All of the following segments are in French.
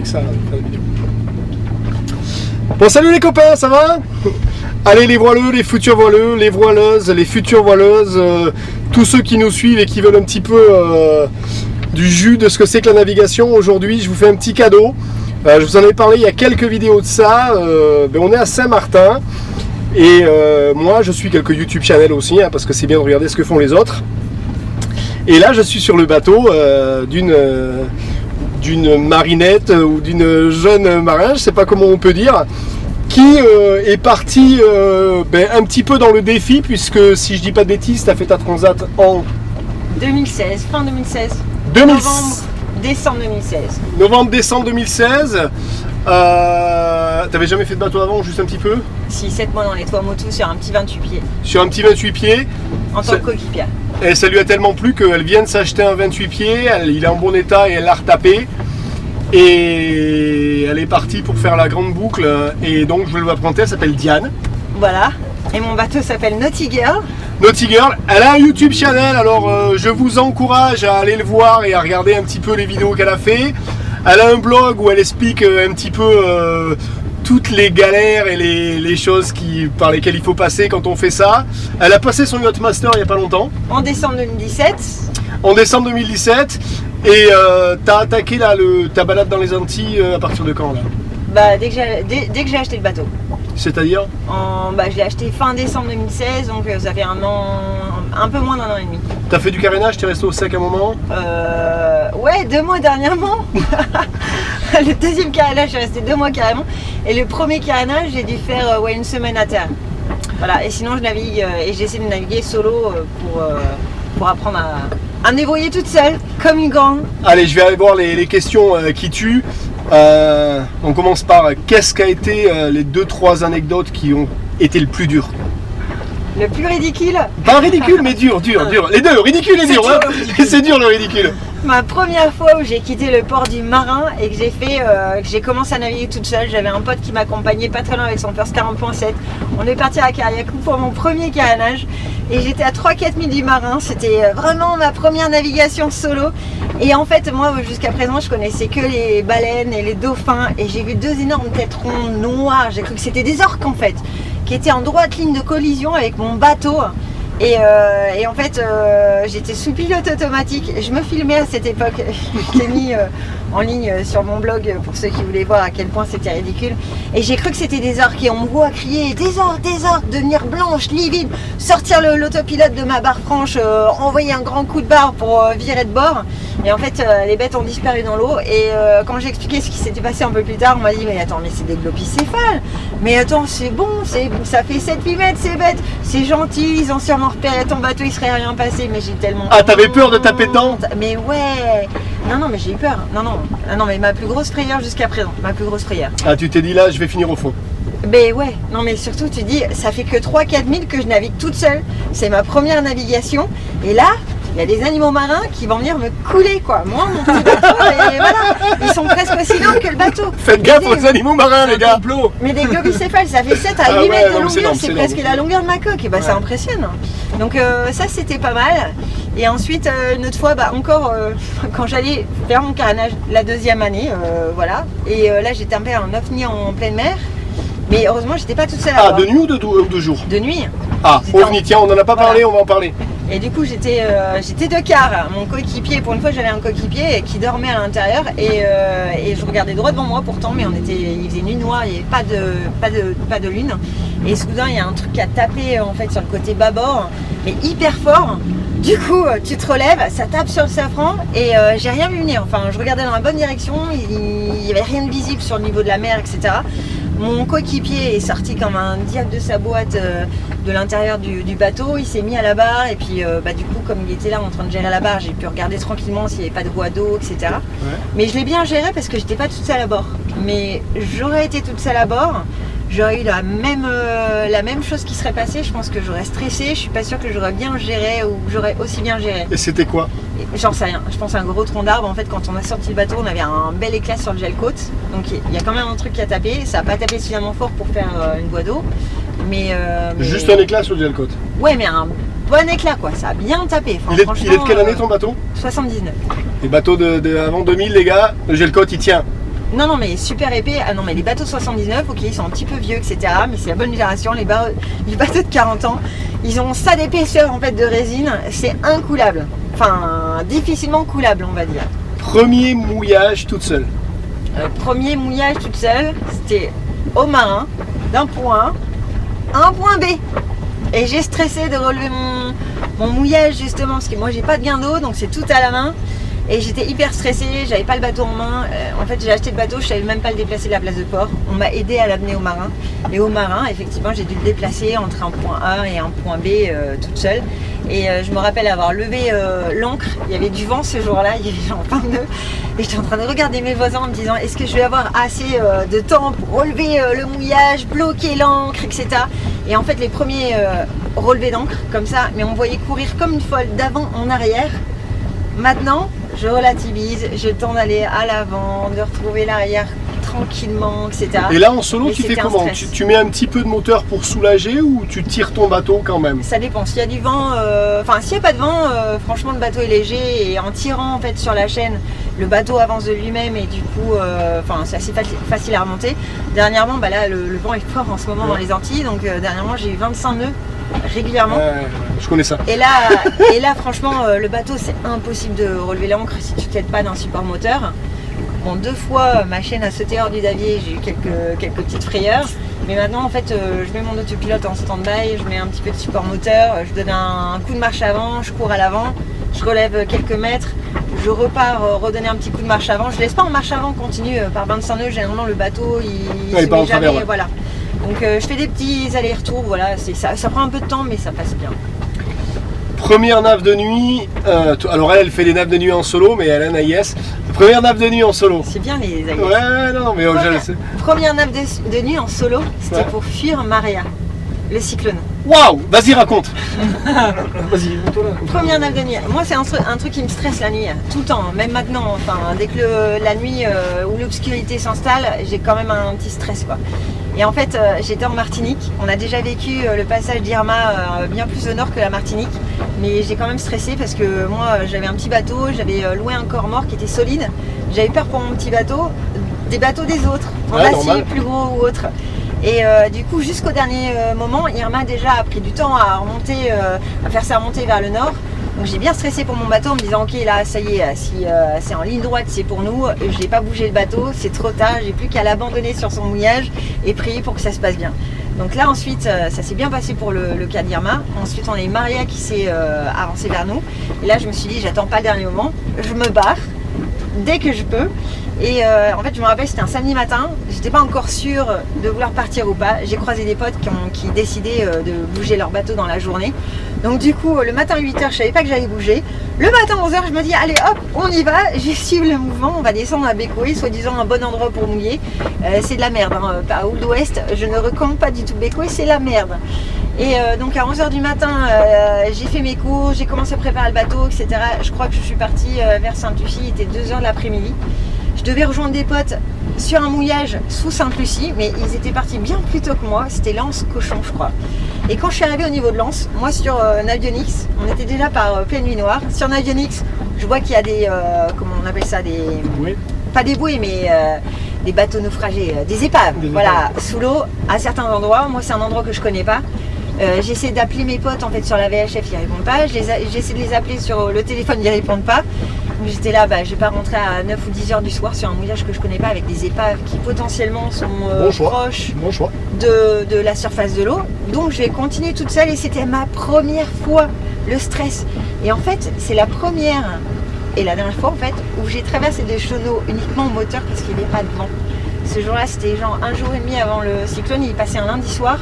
ça. Bon, salut les copains, ça va? Allez, les voileux, les futurs voileux, les voileuses, les futures voileuses, tous ceux qui nous suivent et qui veulent un petit peu du jus de ce que c'est que la navigation. Aujourd'hui, je vous fais un petit cadeau. Je vous en avais parlé il y a quelques vidéos de ça. On est à Saint-Martin et moi, je suis quelques YouTube channels aussi, hein, parce que c'est bien de regarder ce que font les autres. Et là, je suis sur le bateau d'une marinette ou d'une jeune marin, je sais pas comment on peut dire, qui est parti un petit peu dans le défi, puisque si je dis pas de bêtises, tu as fait ta transat en 2016, fin 2016. Décembre 2016. Novembre-décembre 2016. T'avais jamais fait de bateau avant, juste un petit peu? Si, 7 mois dans les Tuamotu sur un petit 28 pieds. Sur un petit 28 pieds. En tant que coéquipière. Et ça lui a tellement plu qu'elle vient de s'acheter un 28 pieds, il est en bon état et elle l'a retapé. Et elle est partie pour faire la grande boucle. Et donc je vais vous présenter, elle s'appelle Diane. Voilà. Et mon bateau s'appelle Naughty Girl. Naughty Girl, elle a un YouTube channel, alors je vous encourage à aller le voir et à regarder un petit peu les vidéos qu'elle a fait. Elle a un blog où elle explique un petit peu toutes les galères et les choses par lesquelles il faut passer quand on fait ça. Elle a passé son Yacht Master il n'y a pas longtemps. En décembre 2017. En décembre 2017. Et t'as attaqué là, ta balade dans les Antilles à partir de quand là? Dès que j'ai acheté le bateau. C'est-à-dire? Je l'ai acheté fin décembre 2016, donc ça fait un an, un peu moins d'un an et demi. T'as fait du carénage, t'es resté au sec un moment? Ouais, 2 mois dernièrement. Le deuxième carénage, je suis resté 2 mois carrément. Et le premier carénage, j'ai dû faire une semaine à terre. Voilà, et sinon je navigue et j'essaie de naviguer solo pour apprendre à me débrouiller toute seule, comme une grande. Allez, je vais aller voir les questions qui tuent. On commence par qu'est-ce qu'a été les 2-3 anecdotes qui ont été le plus dur? Le plus ridicule? Pas ridicule, mais dur. Les deux, ridicule et dur. Hein. C'est dur le ridicule. Ma première fois où j'ai quitté le port du Marin et que j'ai commencé à naviguer toute seule, j'avais un pote qui m'accompagnait pas très loin avec son First 40.7. On est parti à Carriacou pour mon premier carénage et j'étais à 3-4 milles du Marin. C'était vraiment ma première navigation solo. Et en fait, moi, jusqu'à présent, je connaissais que les baleines et les dauphins et j'ai vu 2 énormes tétrons noirs. J'ai cru que c'était des orques en fait, qui étaient en droite ligne de collision avec mon bateau. Et en fait, j'étais sous pilote automatique. Je me filmais à cette époque. Je l'ai mis en ligne sur mon blog pour ceux qui voulaient voir à quel point c'était ridicule. Et j'ai cru que c'était des orques. Et on me voit crier des orques, devenir blanche, livide, sortir l'autopilote de ma barre franche, envoyer un grand coup de barre pour virer de bord. Et en fait, les bêtes ont disparu dans l'eau. Et quand j'ai expliqué ce qui s'était passé un peu plus tard, on m'a dit mais attends, mais c'est des globicéphales. Mais attends, c'est bon, ça fait 7-8 mètres ces bêtes. C'est gentil, ils ont sûrement repéré ton bateau, il serait rien passé. Mais j'ai tellement... Ah, t'avais peur de taper dedans? Mais ouais. Non, mais j'ai eu peur. Non, mais ma plus grosse frayeur jusqu'à présent. Ma plus grosse frayeur. Ah, tu t'es dit là, je vais finir au fond. Ben ouais, non mais surtout tu dis, ça fait que 3-4 milles que je navigue toute seule. C'est ma première navigation. Et là... il y a des animaux marins qui vont venir me couler quoi. Moi, mon petit bateau, et voilà, ils sont presque aussi longs que le bateau. Faites gaffe aux animaux marins, les gars. Mais des globicéphales, ça fait 7 à 8 mètres de longueur, c'est presque la longueur de ma coque. Et ça impressionne. Donc ça, c'était pas mal. Et ensuite, une autre fois, encore quand j'allais faire mon carénage la 2e année, voilà. Et là, j'étais un peu en ovni en pleine mer. Mais heureusement, j'étais pas toute seule à bord. Ah, de nuit ou de jour? De nuit. Ah, ovni, tiens, on n'en a pas parlé, on va en parler. Et du coup j'étais de quart, mon coéquipier, pour une fois j'avais un coéquipier qui dormait à l'intérieur et je regardais droit devant moi pourtant, mais il faisait nuit noire, il n'y avait pas de lune. Et soudain il y a un truc qui a tapé en fait sur le côté bâbord, mais hyper fort. Du coup tu te relèves, ça tape sur le safran et j'ai rien vu venir. Enfin je regardais dans la bonne direction, il n'y avait rien de visible sur le niveau de la mer, etc. Mon coéquipier est sorti comme un diable de sa boîte de l'intérieur du bateau, il s'est mis à la barre et puis du coup comme il était là en train de gérer la barre, j'ai pu regarder tranquillement s'il n'y avait pas de voie d'eau, etc. Ouais. Mais je l'ai bien géré parce que j'étais pas toute seule à bord. Mais j'aurais été toute seule à bord, j'aurais eu la même chose qui serait passée, je pense que j'aurais stressé, je suis pas sûre que j'aurais bien géré ou que j'aurais aussi bien géré. Et c'était quoi? J'en sais rien, je pense à un gros tronc d'arbre. En fait quand on a sorti le bateau on avait un bel éclat sur le gel côte, donc il y a quand même un truc qui a tapé, ça n'a pas tapé suffisamment fort pour faire une voie d'eau. Mais juste un éclat sur le gel côte? Ouais, mais un bon éclat quoi, ça a bien tapé. Enfin, il est de quelle année ton bateau? 79. Les bateaux avant 2000 les gars, le gel côte il tient. Non, mais super épais. Ah non, mais les bateaux 79, ok, ils sont un petit peu vieux, etc. Mais c'est la bonne génération. Les bateaux de 40 ans, ils ont ça d'épaisseur en fait de résine. C'est incoulable. Enfin, difficilement coulable, on va dire. Premier mouillage toute seule. Premier mouillage toute seule, c'était au marin, d'un point A à un point B. Et j'ai stressé de relever mon mouillage justement, parce que moi j'ai pas de gain d'eau, donc c'est tout à la main. Et j'étais hyper stressée, j'avais pas le bateau en main. En fait, j'ai acheté le bateau, je savais même pas le déplacer de la place de port. On m'a aidé à l'amener au marin. Et au marin, effectivement, j'ai dû le déplacer entre un point A et un point B toute seule. Et je me rappelle avoir levé l'ancre. Il y avait du vent ce jour-là, il y avait genre 20 nœuds. Et j'étais en train de regarder mes voisins en me disant est-ce que je vais avoir assez de temps pour relever le mouillage, bloquer l'ancre, etc. Et en fait, les premiers relevés d'ancre, comme ça, mais on me voyait courir comme une folle d'avant en arrière. Maintenant, je relativise, j'ai le temps d'aller à l'avant, de retrouver l'arrière tranquillement, etc. Et là en solo, Mais tu fais c'était un comment? stress. Tu mets un petit peu de moteur pour soulager ou tu tires ton bateau quand même? Ça dépend, s'il y a du vent, enfin s'il n'y a pas de vent, franchement le bateau est léger et en tirant en fait sur la chaîne, le bateau avance de lui-même et du coup, c'est assez facile à remonter. Dernièrement, là le vent est fort en ce moment dans les Antilles, donc dernièrement j'ai eu 25 nœuds régulièrement. Je connais ça. Et là franchement, le bateau c'est impossible de relever l'ancre si tu t'aides pas d'un support moteur. Bon, 2 fois ma chaîne a sauté hors du davier, j'ai eu quelques petites frayeurs. Mais maintenant en fait je mets mon autopilote en stand-by, je mets un petit peu de support moteur, je donne un coup de marche avant, je cours à l'avant, je relève quelques mètres, je repars redonner un petit coup de marche avant. Je laisse pas en marche avant continue par 25 nœuds, généralement le bateau il se met jamais, voilà. Donc je fais des petits allers-retours, voilà, ça prend un peu de temps mais ça passe bien. Première nave de nuit, alors elle fait des naves de nuit en solo, mais elle a un AIS. Première nave de nuit en solo. C'est bien les AIS. Ouais, non, mais je le sais. Première nave de nuit en solo, c'était pour fuir Maria, le cyclone. Waouh, vas-y raconte. Vas-y, toi là. Première nave de nuit. Moi c'est un truc qui me stresse la nuit, tout le temps, même maintenant. Enfin, dès que la nuit où l'obscurité s'installe, j'ai quand même un petit stress quoi. Et en fait, j'étais en Martinique. On a déjà vécu le passage d'Irma bien plus au nord que la Martinique. Mais j'ai quand même stressé parce que moi, j'avais un petit bateau, j'avais loué un corps mort qui était solide. J'avais peur pour mon petit bateau, des bateaux des autres, en acier, plus gros ou autre. Et du coup, jusqu'au dernier moment, Irma déjà a pris du temps à remonter, à faire sa remontée vers le nord. Donc j'ai bien stressé pour mon bateau en me disant ok là ça y est, si c'est en ligne droite c'est pour nous, je n'ai pas bougé le bateau, c'est trop tard, j'ai plus qu'à l'abandonner sur son mouillage et prier pour que ça se passe bien. Donc là ensuite ça s'est bien passé pour le cas d'Irma. Ensuite on a eu Maria qui s'est avancée vers nous. Et là je me suis dit j'attends pas le dernier moment, je me barre dès que je peux. Et en fait je me rappelle c'était un samedi matin, j'étais pas encore sûre de vouloir partir ou pas. J'ai croisé des potes qui décidaient de bouger leur bateau dans la journée. Donc du coup le matin à 8h je savais pas que j'allais bouger. Le matin à 11h je me dis allez hop on y va, j'ai suivi le mouvement, on va descendre à Bécoé, soi-disant un bon endroit pour mouiller. C'est de la merde, hein. À Old West je ne recommande pas du tout Bécoé, c'est la merde. Et donc à 11h du matin j'ai fait mes cours, j'ai commencé à préparer le bateau, etc. Je crois que je suis partie vers Sainte-Lucie, il était 2h de l'après-midi. Je devais rejoindre des potes sur un mouillage sous Sainte-Lucie, mais ils étaient partis bien plus tôt que moi, c'était Lens Cochon je crois. Et quand je suis arrivée au niveau de Lens, moi sur Navionics, on était déjà par pleine nuit noire. Sur Navionics, je vois qu'il y a des, comment on appelle ça, des... Oui. Pas des bouées, mais des bateaux naufragés, des épaves, voilà, sous l'eau, à certains endroits. Moi c'est un endroit que je connais pas. J'essaie d'appeler mes potes en fait sur la VHF, ils répondent pas. J'essaie de les appeler sur le téléphone, ils répondent pas. Donc j'étais là, je vais pas rentrer à 9 ou 10 heures du soir sur un mouillage que je connais pas avec des épaves qui potentiellement sont proches de la surface de l'eau. Donc je vais continuer toute seule et c'était ma première fois, le stress. Et en fait, c'est la première et la dernière fois en fait où j'ai traversé des chenaux uniquement au moteur parce qu'il n'y avait pas de vent. Ce jour-là, c'était genre un jour et demi avant le cyclone, il passait un lundi soir.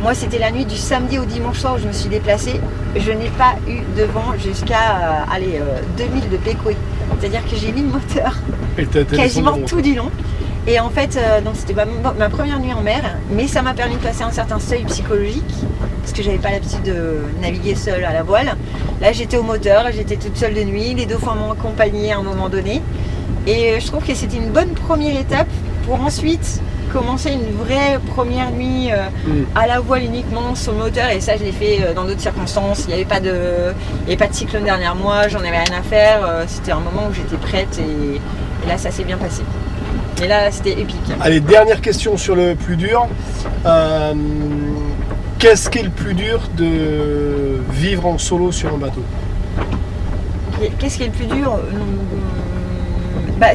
Moi, c'était la nuit du samedi au dimanche soir où je me suis déplacée. Je n'ai pas eu de vent jusqu'à 2000 de Bécoé. C'est-à-dire que j'ai mis le moteur quasiment tout du long. Et en fait, donc c'était ma première nuit en mer, mais ça m'a permis de passer un certain seuil psychologique parce que j'avais pas l'habitude de naviguer seule à la voile. Là, j'étais au moteur, j'étais toute seule de nuit. Les dauphins m'ont accompagnée à un moment donné. Et je trouve que c'était une bonne première étape pour ensuite commencer une vraie première nuit à la voile uniquement sur le moteur. Et ça je l'ai fait dans d'autres circonstances. Il n'y avait pas de cyclone derrière moi, j'en avais rien à faire. C'était un moment où j'étais prête et là ça s'est bien passé. Et là, c'était épique. Allez, dernière question sur le plus dur. Qu'est-ce qui est le plus dur de vivre en solo sur un bateau? Qu'est-ce qui est le plus dur?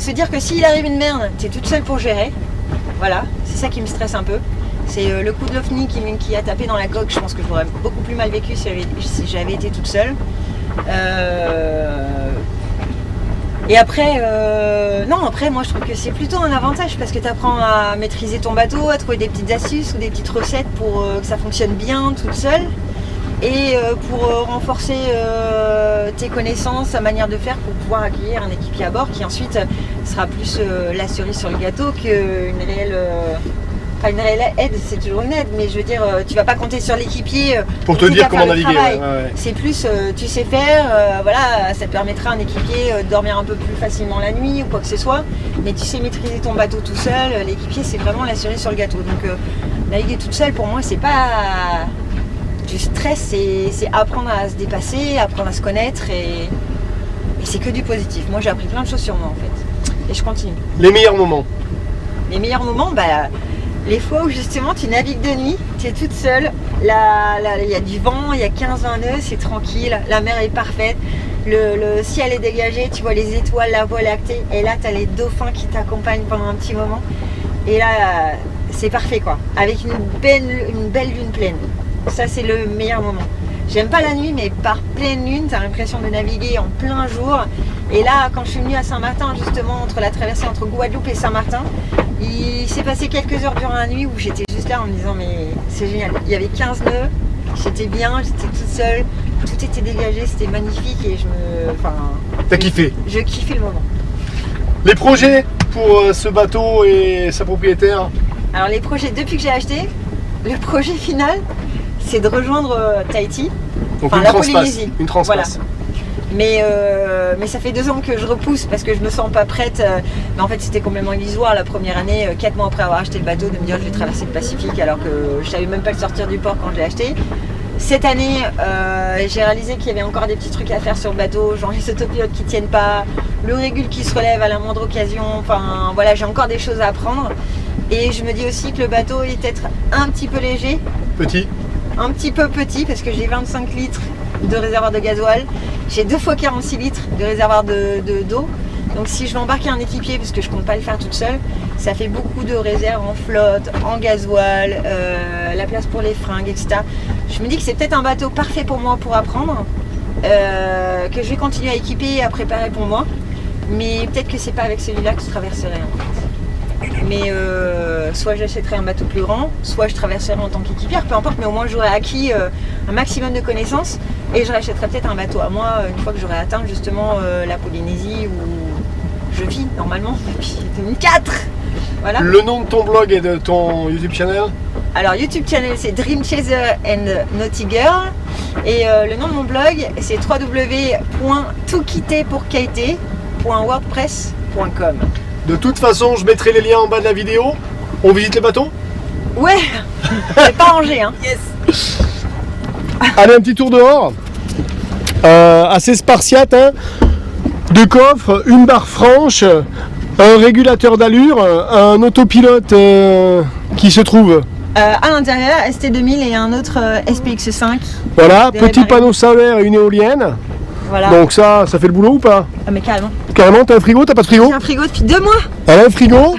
Se dire que s'il arrive une merde, tu es toute seule pour gérer. Voilà, c'est ça qui me stresse un peu. C'est le coup de l'OVNI qui a tapé dans la coque. Je pense que j'aurais beaucoup plus mal vécu si j'avais été toute seule. Et après, après moi je trouve que c'est plutôt un avantage parce que tu apprends à maîtriser ton bateau, à trouver des petites astuces ou des petites recettes pour que ça fonctionne bien toute seule. Et pour renforcer tes connaissances, ta manière de faire pour pouvoir accueillir un équipier à bord qui ensuite sera plus la cerise sur le gâteau qu'une réelle... Enfin, une réelle aide, c'est toujours une aide, mais je veux dire, tu vas pas compter sur l'équipier pour te dire comment naviguer. Ouais. C'est plus, tu sais faire, voilà, ça te permettra à un équipier de dormir un peu plus facilement la nuit ou quoi que ce soit, mais tu sais maîtriser ton bateau tout seul, l'équipier c'est vraiment la cerise sur le gâteau. Donc naviguer toute seule pour moi c'est pas du stress, c'est apprendre à se dépasser, apprendre à se connaître et c'est que du positif. Moi j'ai appris plein de choses sur moi en fait, et je continue. Les meilleurs moments? Les meilleurs moments, les fois où justement tu navigues de nuit, tu es toute seule, il y a du vent, il y a 15-20 nœuds, c'est tranquille, la mer est parfaite, le ciel est dégagé, tu vois les étoiles, la voie lactée, et là tu as les dauphins qui t'accompagnent pendant un petit moment, et là c'est parfait quoi, avec une belle lune pleine. Ça c'est le meilleur moment. J'aime pas la nuit, mais par pleine lune, tu as l'impression de naviguer en plein jour. Et là, quand je suis venue à Saint-Martin, justement, entre la traversée entre Guadeloupe et Saint-Martin, il s'est passé quelques heures durant la nuit où j'étais juste là en me disant mais c'est génial. Il y avait 15 nœuds, j'étais bien, j'étais toute seule, tout était dégagé, c'était magnifique et T'as kiffé? Je kiffais le moment. Les projets pour ce bateau et sa propriétaire? Alors les projets, depuis que j'ai acheté, le projet final, c'est de rejoindre Tahiti, donc la Polynésie. Une transpasse. Voilà. Mais ça fait 2 ans que je repousse parce que je me sens pas prête. Mais en fait c'était complètement illusoire la première année, 4 mois après avoir acheté le bateau, de me dire je vais traverser le Pacifique alors que je savais même pas le sortir du port quand je l'ai acheté. Cette année j'ai réalisé qu'il y avait encore des petits trucs à faire sur le bateau, genre les autopilotes qui tiennent pas, le régule qui se relève à la moindre occasion, enfin voilà, j'ai encore des choses à apprendre. Et je me dis aussi que le bateau est peut-être un petit peu léger. Petit. Un petit peu petit parce que j'ai 25 litres de réservoir de gasoil, j'ai 2 fois 46 litres de réservoir d'eau. Donc si je vais embarquer un équipier, parce que je compte pas le faire toute seule, ça fait beaucoup de réserves en flotte, en gasoil, la place pour les fringues, etc. Je me dis que c'est peut-être un bateau parfait pour moi pour apprendre, que je vais continuer à équiper et à préparer pour moi. Mais peut-être que c'est pas avec celui-là que je traverserai en fait. Mais soit j'achèterai un bateau plus grand, soit je traverserai en tant qu'équipière, peu importe, mais au moins j'aurai acquis un maximum de connaissances et je rachèterai peut-être un bateau à moi une fois que j'aurai atteint justement la Polynésie où je vis normalement depuis 2004. Voilà. Le nom de ton blog et de ton YouTube channel? Alors YouTube channel c'est Dream Chaser and Naughty Girl et le nom de mon blog c'est www.toutquitter.wordpress.com. De toute façon, je mettrai les liens en bas de la vidéo. On visite les bateaux? Ouais. C'est pas rangé hein. Yes. Allez, un petit tour dehors. Assez spartiate, hein. 2 coffres, une barre franche, un régulateur d'allure, un autopilote qui se trouve à l'intérieur, ST2000 et un autre SPX5. Voilà, petit panneau solaire et une éolienne. Voilà. Donc ça fait le boulot ou pas? Ah mais carrément. Carrément, t'as un frigo? T'as pas de frigo? J'ai un frigo depuis 2 mois. Elle a un frigo.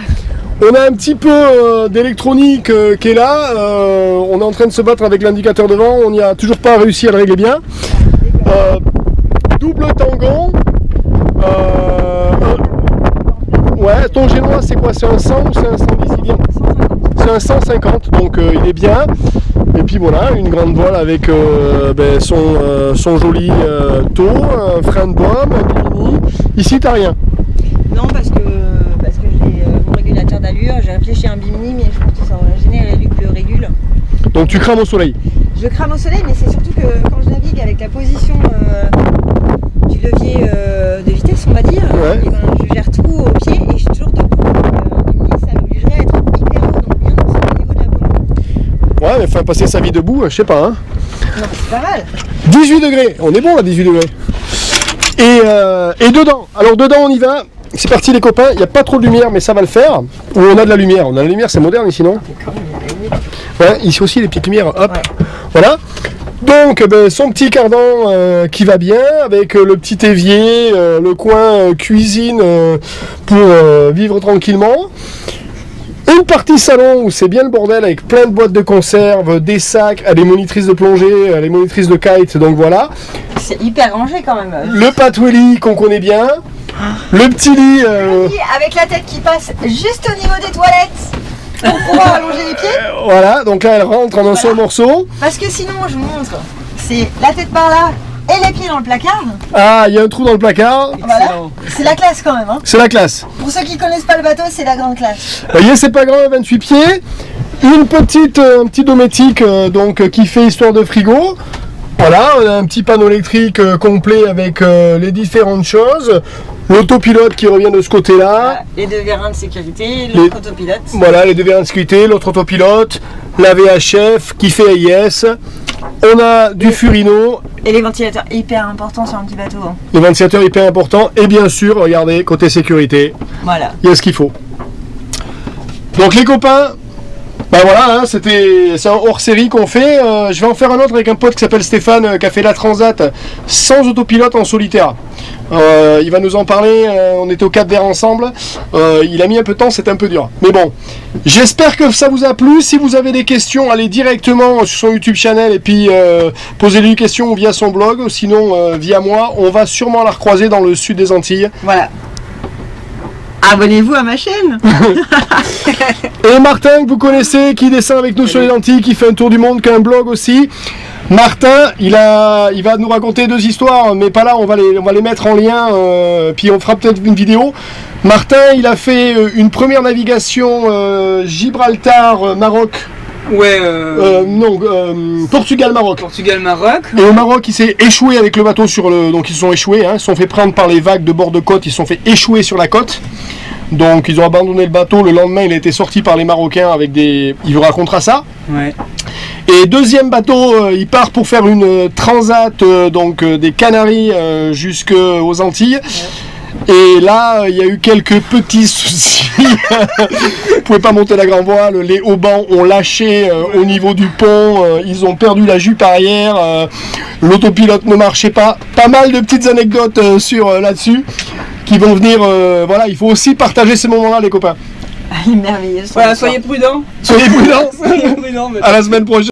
On a un petit peu d'électronique qui est là. On est en train de se battre avec l'indicateur de vent. On n'y a toujours pas réussi à le régler bien. Double tangon. Ouais, ton génois c'est quoi? C'est un 100 ou c'est un 110? C'est un 150, donc il est bien. Et puis voilà, une grande voile avec son joli taux, un frein de bois, un bimini. Ici t'as rien? Non, parce que j'ai mon régulateur d'allure, j'ai réfléchi à un bimini, mais je pense que ça aurait gêné le régule. Donc tu crames au soleil? Je crame au soleil, mais c'est surtout que quand je navigue avec la position du levier de vitesse, on va dire, ouais. Et je gère tout au pied et je suis toujours debout. Ça m'obligerait à être hyper haut, donc bien au niveau de la paume. Ouais, mais enfin passer sa vie debout, je sais pas. Hein. Non, c'est pas mal. 18 degrés, on est bon là, 18 degrés. Et dedans, alors dedans on y va. c'est parti les copains, il n'y a pas trop de lumière mais ça va le faire. Ou on a de la lumière, c'est moderne ici non? Ouais, ici aussi les petites lumières, hop, ouais. Voilà. Donc son petit cardan qui va bien, avec le petit évier, le coin cuisine pour vivre tranquillement. Une partie salon où c'est bien le bordel avec plein de boîtes de conserve, des sacs, les monitrices de plongée, les monitrices de kite, donc voilà. C'est hyper rangé quand même. Le patouilly qu'on connaît bien. Le petit lit. Avec la tête qui passe juste au niveau des toilettes pour pouvoir allonger les pieds. Voilà, donc là elle rentre en un seul morceau. Parce que sinon, je vous montre, c'est la tête par là et les pieds dans le placard. Ah, il y a un trou dans le placard. Voilà. C'est la classe quand même. Hein. C'est la classe. Pour ceux qui connaissent pas le bateau, c'est la grande classe. Vous voyez, c'est pas grand, 28 pieds. Un petit dométique qui fait histoire de frigo. Voilà, on a un petit panneau électrique complet avec les différentes choses. L'autopilote qui revient de ce côté-là. Les deux vérins de sécurité, l'autre autopilote. Voilà, les deux vérins de sécurité, l'autre autopilote, la VHF qui fait AIS. On a du Furino. Et les ventilateurs hyper importants sur un petit bateau. Hein. Les ventilateurs hyper importants. Et bien sûr, regardez, côté sécurité. Voilà. Il y a ce qu'il faut. Donc les copains, ben voilà, hein, c'est un hors-série qu'on fait. Je vais en faire un autre avec un pote qui s'appelle Stéphane, qui a fait la Transat sans autopilote en solitaire. Il va nous en parler, on était au Cap Vert ensemble, il a mis un peu de temps, c'était un peu dur. Mais bon, j'espère que ça vous a plu. Si vous avez des questions, allez directement sur son YouTube channel et puis posez-lui une question via son blog, sinon via moi. On va sûrement la recroiser dans le sud des Antilles. Voilà. Abonnez-vous à ma chaîne. Et Martin, que vous connaissez, qui descend avec nous sur les Antilles, qui fait un tour du monde, qui a un blog aussi. Martin, il va nous raconter deux histoires, mais pas là, on va les mettre en lien, puis on fera peut-être une vidéo. Martin, il a fait une première navigation Gibraltar-Maroc. Ouais, Portugal-Maroc. Portugal-Maroc. Et au Maroc, il s'est échoué avec le bateau donc ils se sont échoués, hein, ils se sont fait prendre par les vagues de bord de côte, ils se sont fait échouer sur la côte. Donc ils ont abandonné le bateau, le lendemain il a été sorti par les Marocains avec des... Il vous racontera ça. Ouais. Et deuxième bateau, il part pour faire une transat des Canaries jusqu'aux Antilles. Ouais. Et là, il y a eu quelques petits soucis. Vous pouvez pas monter la grand voile, les haubans ont lâché au niveau du pont, ils ont perdu la jupe arrière, l'autopilote ne marchait pas. Pas mal de petites anecdotes là-dessus qui vont venir. Voilà, il faut aussi partager ces moments-là, les copains. Merveilleux. Voilà, soyez prudents. Soyez prudents. Soyez prudents. À la semaine prochaine.